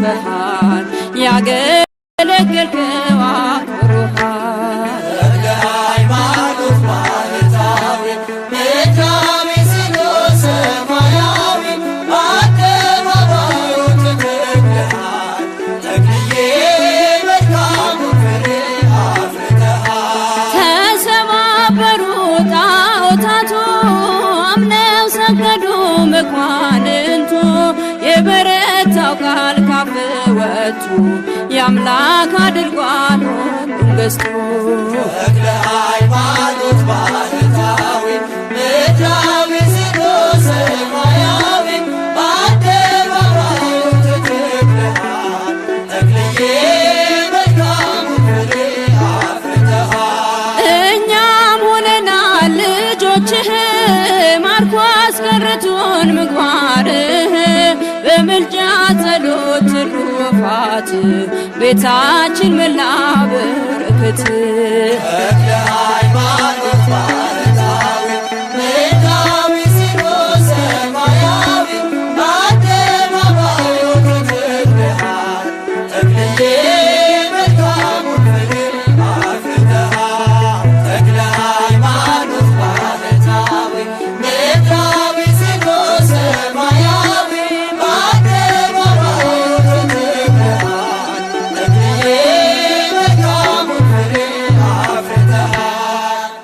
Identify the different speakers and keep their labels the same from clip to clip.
Speaker 1: ተከትለሃል ያገለገልከው አክብሮሃል
Speaker 2: ሃይማኖት ባህታዊ ምድራዊ ስሎ ሰማያዊ በአደባባዩ ተተክለሃል ተክልዬ መልካሙ ፍሬ አፍርተሃል።
Speaker 1: ተሰባበሩ ጣዖታቱ አምነው ሰገዱ መኳንንቱ የበረታው ቃል ካፍ ወጡ የአምላክ አድርጓል መንግሥቱ።
Speaker 2: ተክለ ሃይማኖት ባህታዊ ምድራዊ ስሎ ሰማያዊ በአደባባዩ ተተክለሃል ተክልዬ መልካሙ ፍሬ አፍርተሃል።
Speaker 1: እኛም ሆነናል ልጆችህ ማርኮ አስቀርቶን ምግባርህ በምልጃ ጸሎት ትሩፋት ቤታችን መላ በረከት።
Speaker 2: ተክለ ሃይማኖት ባህታዊ ምድራዊ ስሎ ሰማያዊ በአደባባዩ ተተክለሃል ተክልዬ መልካሙ ፍሬ አፍርተሃል። ተክለ ሃይማኖት ባህታዊ ምድራዊ ስሎ ሰማያዊ በአደባባዩ ተተክለሃል ተክልዬ መልካሙ ፍሬ አፍርተሃል።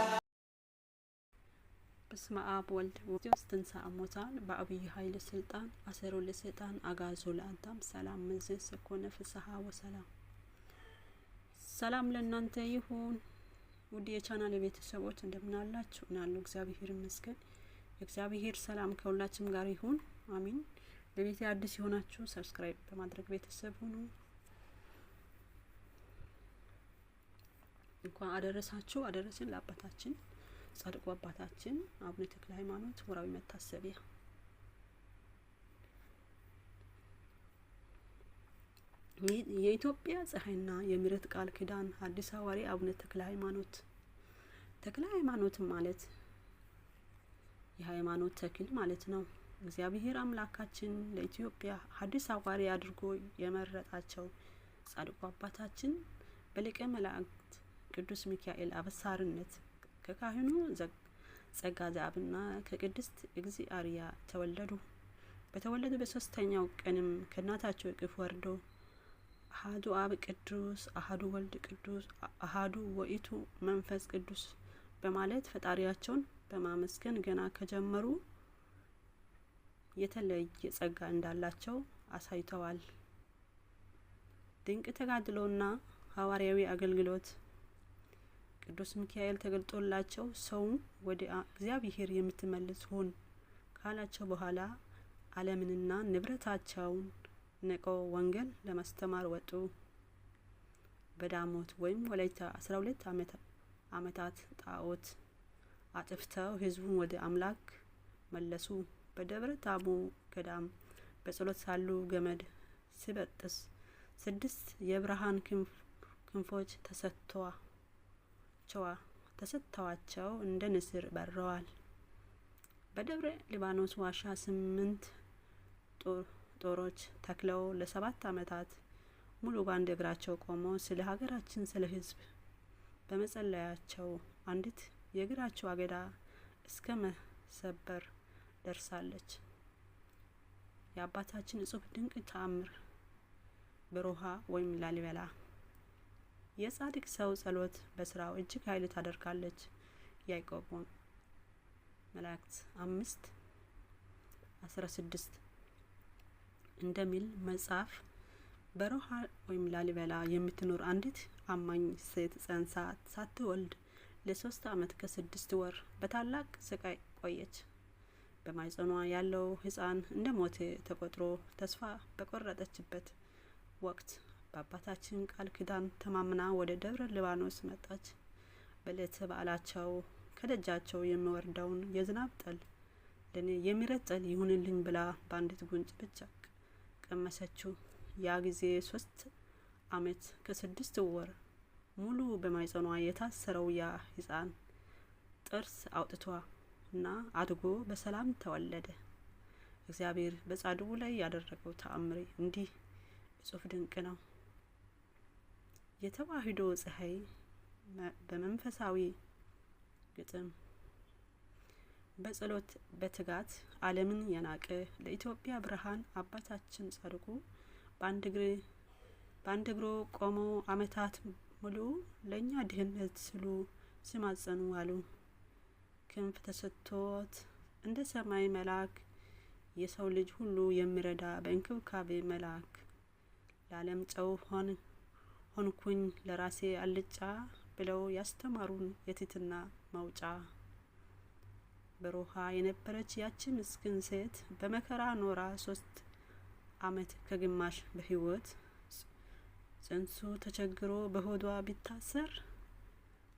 Speaker 3: በስመ አብ ወልድ ወመንፈስ ትንሣኤ እሙታን በአብይ ኃይል ስልጣን አሰሮ ለሰይጣን አጋዞ ለአዳም ሰላም እምይእዜሰ ኮነ ፍስሐ ወሰላም። ሰላም ለእናንተ ይሁን ውድ የቻናል ቤተሰቦች እንደምን አላችሁ? እናለሁ እግዚአብሔር ይመስገን። የእግዚአብሔር ሰላም ከሁላችንም ጋር ይሁን አሚን። ለቤቴ አዲስ የሆናችሁ ሰብስክራይብ በማድረግ ቤተሰብ ሁኑ። እንኳን አደረሳችሁ አደረሰን ለአባታችን ጻድቁ አባታችን አቡነ ተክለ ሃይማኖት ወራዊ መታሰቢያ። የኢትዮጵያ ፀሐይና የምሕረት ቃል ኪዳን ሐዲስ ሐዋርያ አቡነ ተክለ ሃይማኖት። ተክለ ሃይማኖት ማለት የሃይማኖት ተክል ማለት ነው። እግዚአብሔር አምላካችን ለኢትዮጵያ ሐዲስ ሐዋርያ አድርጎ የመረጣቸው ጻድቁ አባታችን በሊቀ መላእክት ቅዱስ ሚካኤል አበሳርነት ከካህኑ ጸጋ ዘአብና ከቅድስት እግዚአርያ ተወለዱ። በተወለዱ በሶስተኛው ቀንም ከእናታቸው እቅፍ ወርዶ አሐዱ አብ ቅዱስ አሐዱ ወልድ ቅዱስ አሐዱ ወኢቱ መንፈስ ቅዱስ በማለት ፈጣሪያቸውን በማመስገን ገና ከጀመሩ የተለየ ጸጋ እንዳላቸው አሳይተዋል። ድንቅ ተጋድሎና ሐዋርያዊ አገልግሎት ቅዱስ ሚካኤል ተገልጦላቸው ሰው ወደ እግዚአብሔር የምትመልስ ሁን ካላቸው በኋላ ዓለምንና ንብረታቸውን ንቀው ወንጌል ለማስተማር ወጡ። በዳሞት ወይም ወላይታ 12 ዓመታት ጣዖት አጥፍተው ህዝቡን ወደ አምላክ መለሱ። በደብረ ታቦ ገዳም በጸሎት ሳሉ ገመድ ሲበጥስ 6 የብርሃን ክንፎች ተሰጥተዋቸው እንደ ንስር በረዋል። በደብረ ሊባኖስ ዋሻ 8 ጦሮች ተክለው ለ7 ዓመታት ሙሉ ባንድ እግራቸው ቆመው ስለ ሀገራችን ስለ ህዝብ በመጸለያቸው አንዲት የእግራቸው አገዳ እስከ መሰበር ደርሳለች። የአባታችን እጹብ ድንቅ ተአምር በሮሃ ወይም ላሊበላ። የጻድቅ ሰው ጸሎት በስራው እጅግ ኃይል ታደርጋለች። ያዕቆብ መላእክት 5:16 እንደሚል መጽሐፍ በሮሃ ወይም ላሊበላ የምትኖር አንዲት አማኝ ሴት ጸንሳ ሳትወልድ ለ3 ዓመት ከ6 ወር በታላቅ ስቃይ ቆየች። በማይጸኗ ያለው ህፃን እንደ ሞተ ተቆጥሮ ተስፋ በቆረጠችበት ወቅት በአባታችን ቃል ኪዳን ተማምና ወደ ደብረ ሊባኖስ መጣች። በዕለተ በዓላቸው ከደጃቸው የሚወርደውን የዝናብ ጠል ለኔ የሚረጥ ጠል ይሁንልኝ ብላ በአንዲት ጉንጭ ብቻ ቀመሰችው። ያ ጊዜ 3 ዓመት ከ6 ወር ሙሉ በማይጸኗ የታሰረው ያ ህፃን ጥርስ አውጥቷና አድጎ በሰላም ተወለደ። እግዚአብሔር በጻድቁ ላይ ያደረገው ተአምር እንዲህ እጹብ ድንቅ ነው። የተዋሕዶ ፀሐይ በመንፈሳዊ ግጥም በጸሎት በትጋት ዓለምን የናቀ ለኢትዮጵያ ብርሃን አባታችን ጻድቁ በአንድ እግሮ ቆመው ዓመታት ሙሉ ለእኛ ድህነት ሲሉ ሲማጸኑ አሉ። ክንፍ ተሰጥቶት እንደ ሰማይ መልአክ የሰው ልጅ ሁሉ የሚረዳ በእንክብካቤ መልአክ ለዓለም ጨው ሆንኩኝ ለራሴ አልጫ ብለው ያስተማሩን የትሕትና መውጫ። በሮሃ የነበረች ያቺ ምስኪን ሴት በመከራ ኖራ 3 ዓመት ከግማሽ በሕይወት ጽንሱ ተቸግሮ በሆዷ ቢታሰር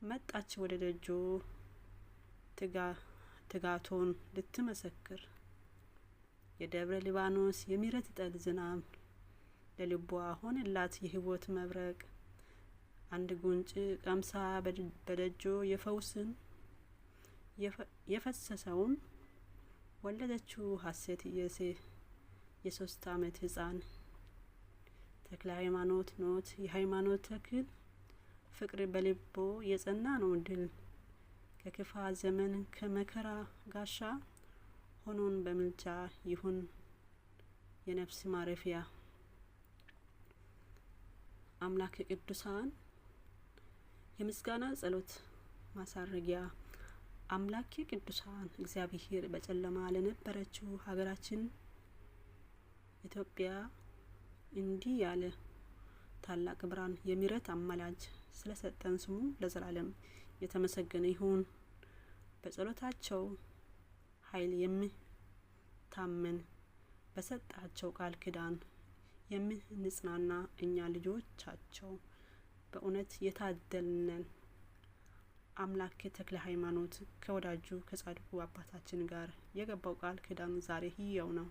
Speaker 3: መጣች ወደ ደጆ ትጋቶን ልትመሰክር። የደብረ ሊባኖስ የምሕረት ጠል ዝናብ ለልቧ ሆነላት የሕይወት መብረቅ። አንድ ጉንጭ ቀምሳ በደጆ የፈውስን የፈሰሰውን ወለደችው ሐሴት የ3 ዓመት ሕፃን። ተክለ ሃይማኖት ኖት የሃይማኖት ተክል ፍቅር በልቦ የጸና ነው ድል። ከክፋ ዘመን ከመከራ ጋሻ ሆኖን በምልጃ ይሁን የነፍስ ማረፊያ። አምላክ ቅዱሳን የምስጋና ጸሎት ማሳረጊያ። አምላክ ቅዱሳን እግዚአብሔር በጨለማ ለነበረችው ሀገራችን ኢትዮጵያ እንዲህ ያለ ታላቅ ብርሃን የምሕረት አማላጅ ስለሰጠን ስሙ ለዘላለም የተመሰገነ ይሁን። በጸሎታቸው ኃይል የሚታመን በሰጣቸው ቃል ኪዳን የምንጽናና እኛ ልጆቻቸው በእውነት የታደልነን። አምላክ ተክለ ሃይማኖት ከወዳጁ ከጻድቁ አባታችን ጋር የገባው ቃል ኪዳን ዛሬ ሕያው ነው።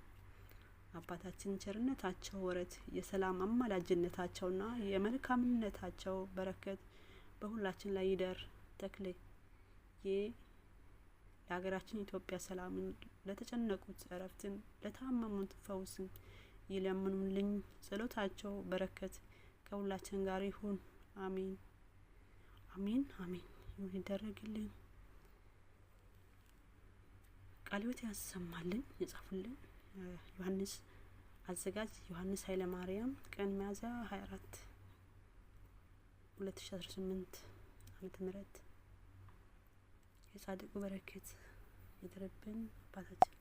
Speaker 3: አባታችን ቸርነታቸው ወረት የሰላም አማላጅነታቸውና የመልካምነታቸው በረከት በሁላችን ላይ ይደር። ተክሌ ለሀገራችን ኢትዮጵያ ሰላምን፣ ለተጨነቁት እረፍትን፣ ለታመሙት ፈውስን ይለምኑልኝ። ጸሎታቸው በረከት ከሁላችን ጋር ይሁን። አሜን አሜን አሜን ይሁን ይደረግልን። ቃለ ሕይወት ያሰማልን። የጻፉልን ዮሐንስ አዘጋጅ ዮሐንስ ኃይለ ማርያም። ቀን ሚያዝያ 24 2018 ዓመተ ምህረት። የጻድቁ በረከት ይደርብን። አባታችን